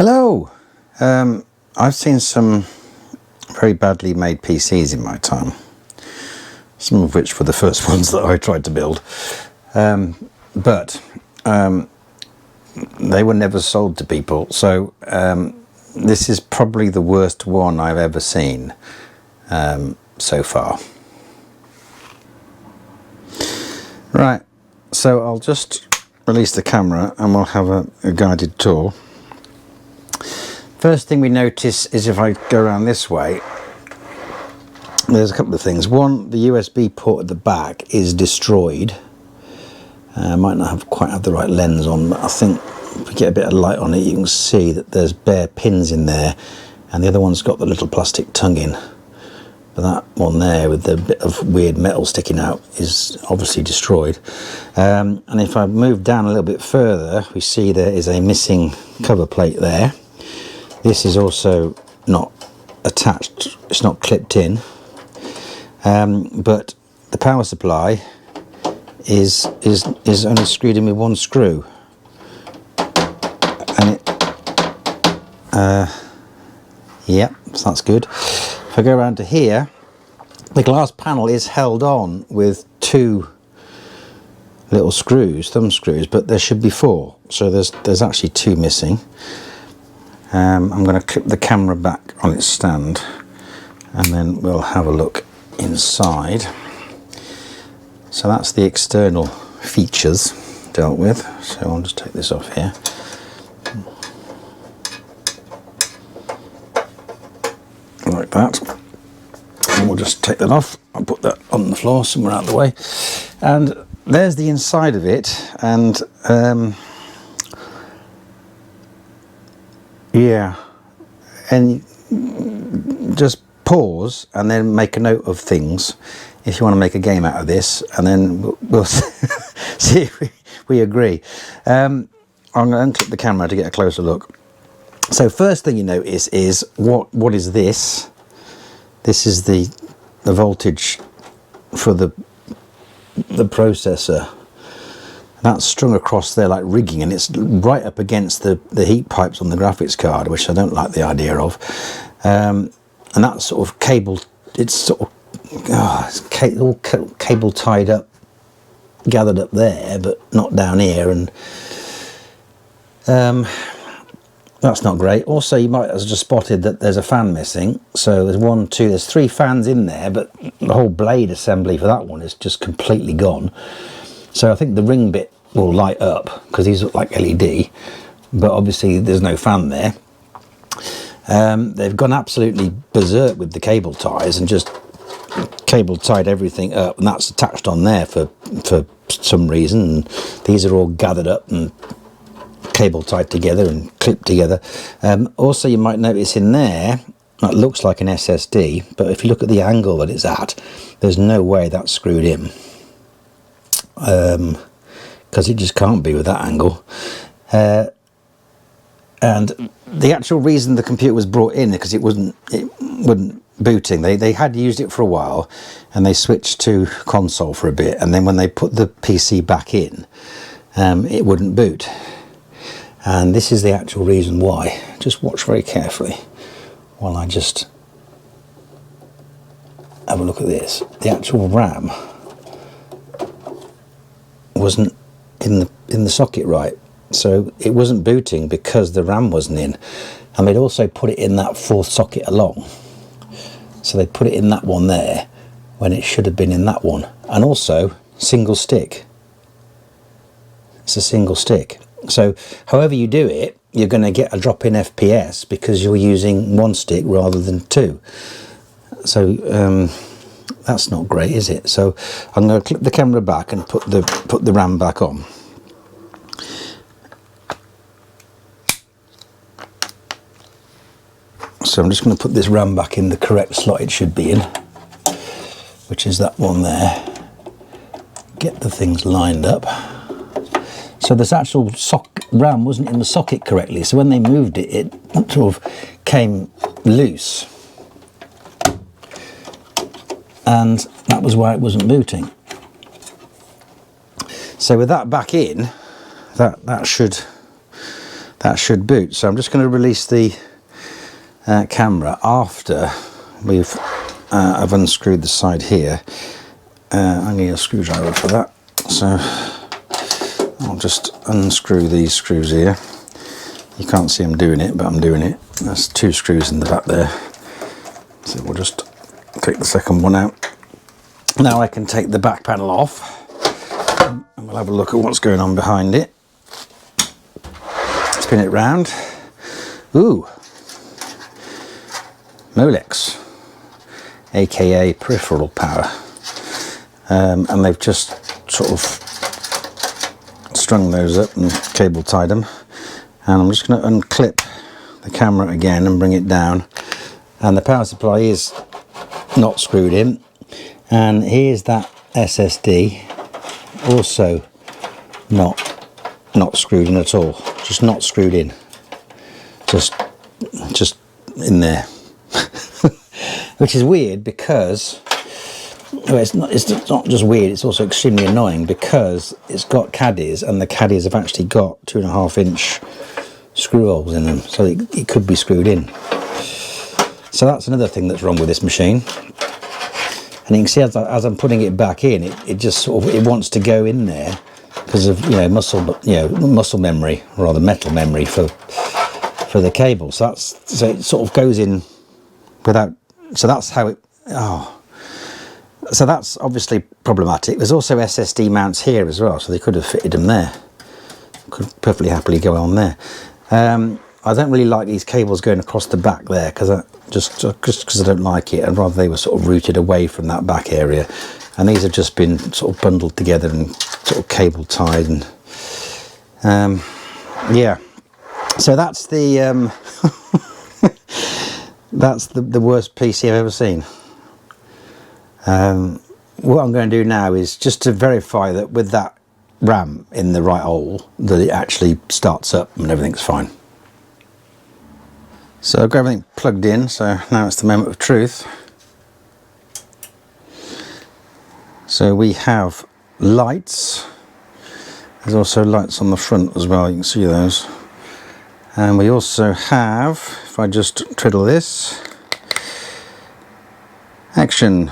Hello! I've seen some very badly made PCs in my time, some of which were the first ones that I tried to build, but they were never sold to people, so this is probably the worst one I've ever seen so far. Right, so I'll just release the camera and we'll have a guided tour. First thing we notice is if I go around this way, there's a couple of things. One, the USB port at the back is destroyed. I might not quite have the right lens on, but I think if we get a bit of light on it, you can see that there's bare pins in there, and the other one's got the little plastic tongue in. But that one there with the bit of weird metal sticking out is obviously destroyed. And if I move down a little bit further, we see there is a missing cover plate there. This is also not attached, it's not clipped in, but the power supply is only screwed in with one screw, and yep, so that's good. If I go around to here, the glass panel is held on with two little screws, thumb screws, but there should be four, so there's actually two missing. I'm going to clip the camera back on its stand and then we'll have a look inside. So that's the external features dealt with. So I'll just take this off here. Like that. And we'll just take that off and put that on the floor somewhere out of the way. And there's the inside of it, and yeah, and just pause and then make a note of things if you want to make a game out of this, and then we'll see if we agree. I'm going to unclip the camera to get a closer look. So first thing you notice is what is this? This is the voltage for the processor. That's strung across there like rigging, and it's right up against the heat pipes on the graphics card, which I don't like the idea of. And that's sort of cable, it's sort of all cable tied up, gathered up there, but not down here, and that's not great. Also, you might have just spotted that there's a fan missing. So there's three fans in there, but the whole blade assembly for that one is just completely gone. So I think the ring bit will light up because these look like LED, but obviously there's no fan there. They've gone absolutely berserk with the cable ties and just cable tied everything up, and that's attached on there for some reason. And these are all gathered up and cable tied together and clipped together. Also, you might notice in there that looks like an SSD, but if you look at the angle that it's at, there's no way that's screwed in. Because it just can't be with that angle. And the actual reason the computer was brought in is because it wouldn't booting. They had used it for a while, and they switched to console for a bit, and then when they put the PC back in, it wouldn't boot. And this is the actual reason why. Just watch very carefully while I just have a look at this. The actual RAM wasn't in the socket right, so it wasn't booting because the RAM wasn't in, and they'd also put it in that fourth socket along, so they put it in that one there when it should have been in that one. And also single stick, it's a single stick, so however you do it, you're going to get a drop in FPS because you're using one stick rather than two. So that's not great, is it? So I'm going to clip the camera back and put the RAM back on. So I'm just going to put this RAM back in the correct slot it should be in, which is that one there. Get the things lined up. So this actual RAM wasn't in the socket correctly, so when they moved it, it sort of came loose. And that was why it wasn't booting. So with that back in, that should that should boot. So I'm just going to release the camera after I've unscrewed the side here. I need a screwdriver for that, so I'll just unscrew these screws here. You can't see I'm doing it, but I'm doing it. There's 2 screws in the back there, so we'll just take the second one out. Now I can take the back panel off and we'll have a look at what's going on behind it. Spin it round. Ooh, Molex, aka peripheral power, and they've just sort of strung those up and cable tied them. And I'm just going to unclip the camera again and bring it down, and the power supply is not screwed in, and here's that SSD, also not screwed in at all, just not screwed in, just in there. Which is weird because, well, it's not just weird, it's also extremely annoying because it's got caddies, and the caddies have actually got 2.5-inch screw holes in them, so it could be screwed in. So that's another thing that's wrong with this machine. And you can see as I'm putting it back in, it just sort of, it wants to go in there because of, you know, muscle memory, or rather metal memory for the cable. So it sort of goes in without. So that's how it. So that's obviously problematic. There's also SSD mounts here as well, so they could have fitted them there. Could perfectly happily go on there. I don't really like these cables going across the back there because just because I don't like it. I'd rather they were sort of routed away from that back area. And these have just been sort of bundled together and sort of cable tied, and yeah. So that's the that's the worst PC I've ever seen. What I'm going to do now is just to verify that with that RAM in the right hole that it actually starts up and everything's fine. So I've got everything plugged in, so now it's the moment of truth. So we have lights. There's also lights on the front as well, you can see those. And we also have, if I just twiddle this, action,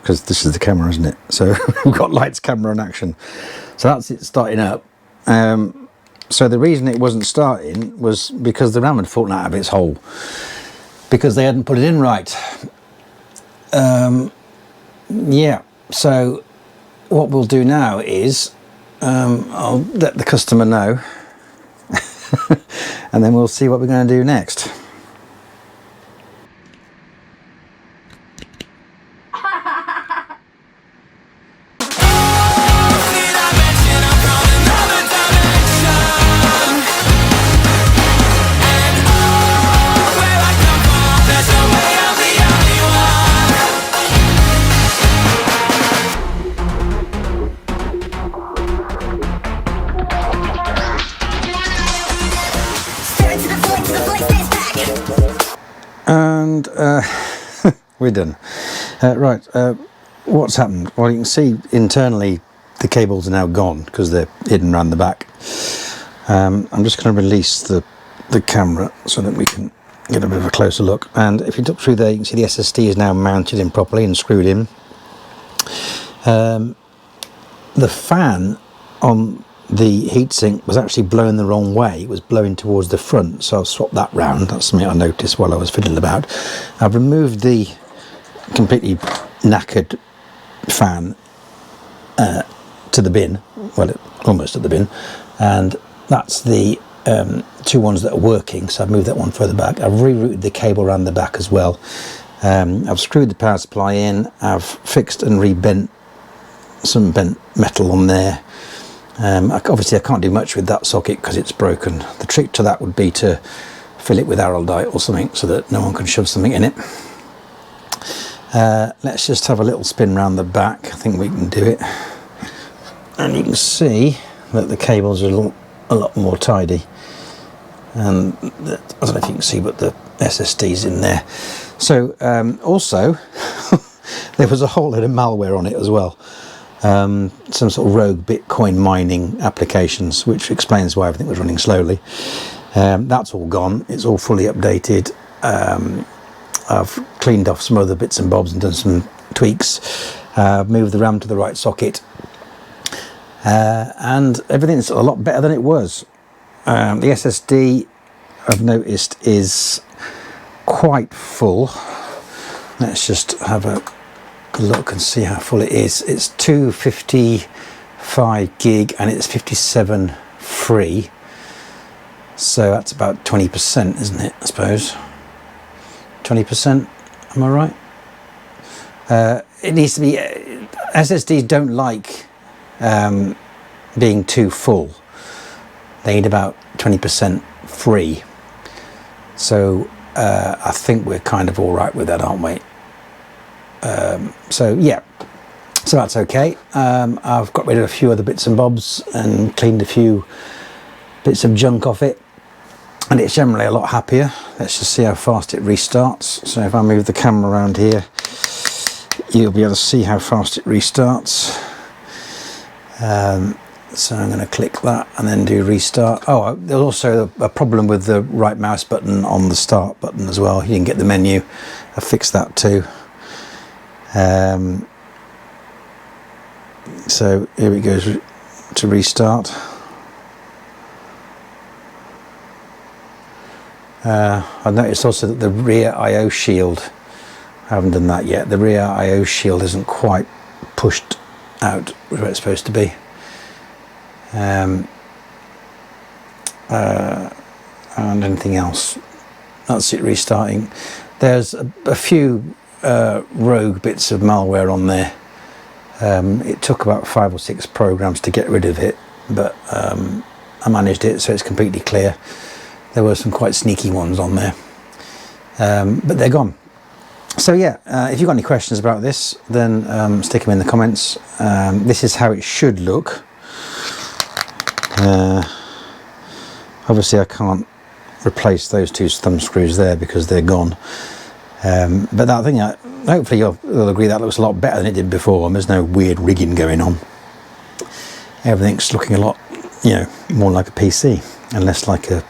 because this is the camera, isn't it? So we've got lights, camera and action. So that's it starting up. So the reason it wasn't starting was because the RAM had fallen out of its hole, because they hadn't put it in right. Yeah, so what we'll do now is I'll let the customer know and then we'll see what we're going to do next. And we're done. Right, what's happened? Well, you can see internally the cables are now gone because they're hidden around the back. I'm just going to release the camera so that we can get a bit of a closer look. And if you look through there, you can see the SSD is now mounted in properly and screwed in. The fan on the heatsink was actually blowing the wrong way. It was blowing towards the front, so I'll swap that round. That's something I noticed while I was fiddling about. I've removed the completely knackered fan to the bin, well, almost at the bin, and that's the 2 ones that are working, so I've moved that one further back. I've rerouted the cable around the back as well. I've screwed the power supply in. I've fixed and rebent some bent metal on there. Obviously I can't do much with that socket because it's broken. The trick to that would be to fill it with araldite or something so that no one can shove something in it. Let's just have a little spin round the back. I think we can do it. And you can see that the cables are a lot more tidy. And I don't know if you can see, but the SSD's in there. So also there was a whole load of malware on it as well. some sort of rogue Bitcoin mining applications, which explains why everything was running slowly. That's all gone. It's all fully updated. I've cleaned off some other bits and bobs and done some tweaks. Moved the RAM to the right socket, and everything's a lot better than it was. The SSD, I've noticed, is quite full. Let's just have a look and see how full it is. It's 255 gig and it's 57 free, so that's about 20%, isn't it? I suppose 20%, am I right? It needs to be, SSDs don't like being too full. They need about 20% free, so I think we're kind of all right with that, aren't we? So yeah, so that's okay. I've got rid of a few other bits and bobs and cleaned a few bits of junk off it, and it's generally a lot happier. Let's just see how fast it restarts. So if I move the camera around here, you'll be able to see how fast it restarts. So I'm going to click that and then do restart. Oh, there's also a problem with the right mouse button on the start button as well. You can get the menu. I fixed that too. So here it goes to restart. I've noticed also that the rear I/O shield, I haven't done that yet. The rear I/O shield isn't quite pushed out where it's supposed to be. And anything else? That's it restarting. There's a few rogue bits of malware on there. It took about 5 or 6 programs to get rid of it, but I managed it, so it's completely clear. There were some quite sneaky ones on there, but they're gone. So yeah, if you've got any questions about this, then stick them in the comments. This is how it should look. Obviously I can't replace those 2 thumb screws there because they're gone. But I think hopefully you'll agree that looks a lot better than it did before, and there's no weird rigging going on. Everything's looking a lot, more like a PC and less like a,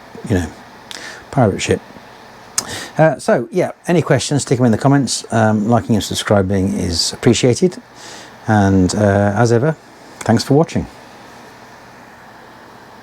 pirate ship. So yeah, any questions, stick them in the comments. Liking and subscribing is appreciated, and as ever, thanks for watching.